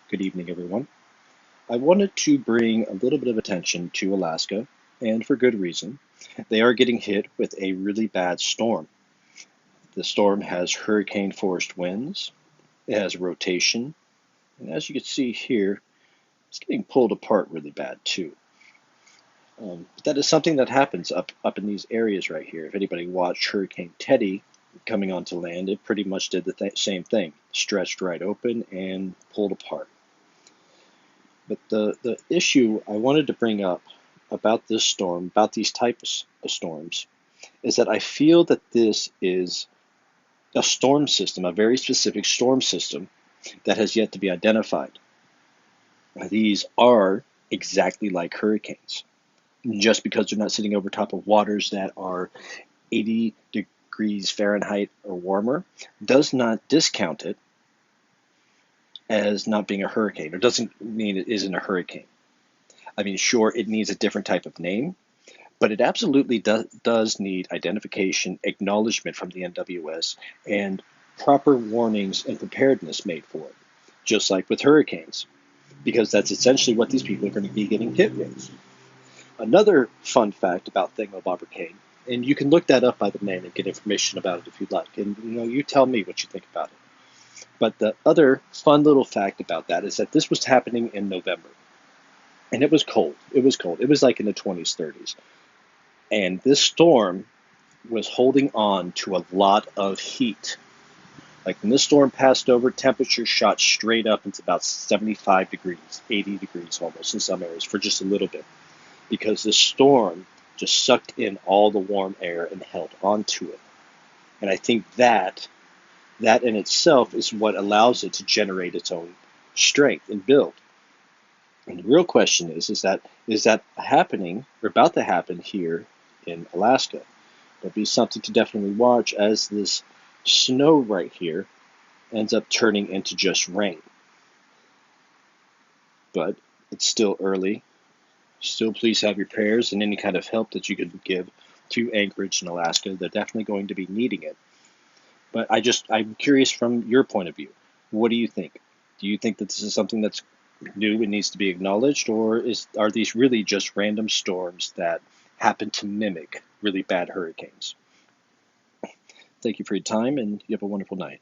Good evening, everyone. I wanted to bring a little bit of attention to Alaska, and for good reason. They are getting hit with a really bad storm. The storm has hurricane force winds, it has rotation, and as you can see here, it's getting pulled apart really bad too. But that is something that happens up in these areas right here. If anybody watched Hurricane Teddy coming onto land, it pretty much did the same thing, stretched right open and pulled apart. But the issue I wanted to bring up about this storm, about these types of storms, is that I feel that this is a storm system, a very specific storm system that has yet to be identified. These are exactly like hurricanes. Just because they're not sitting over top of waters that are 80 degrees Fahrenheit or warmer does not discount it as not being a hurricane, or doesn't mean it isn't a hurricane. I mean, sure, it needs a different type of name, but it absolutely does need identification, acknowledgement from the NWS, and proper warnings and preparedness made for it, just like with hurricanes, because that's essentially what these people are going to be getting hit with. Another fun fact about Thingamabobber, and you can look that up by the name and get information about it if you'd like, and you tell me what you think about it. But the other fun little fact about that is that this was happening in November, and it was cold. It was cold. It was like in the 20s, 30s. And this storm was holding on to a lot of heat. Like when this storm passed over, temperatures shot straight up into about 75 degrees, 80 degrees almost in some areas for just a little bit, because this storm just sucked in all the warm air and held onto it. And I think that in itself is what allows it to generate its own strength and build. And the real question is that happening or about to happen here in Alaska? It'll be something to definitely watch as this snow right here ends up turning into just rain. But it's still early. Still, please have your prayers and any kind of help that you could give to Anchorage in Alaska. They're definitely going to be needing it. But I'm curious from your point of view. What do you think? Do you think that this is something that's new and needs to be acknowledged, or are these really just random storms that happen to mimic really bad hurricanes? Thank you for your time, and you have a wonderful night.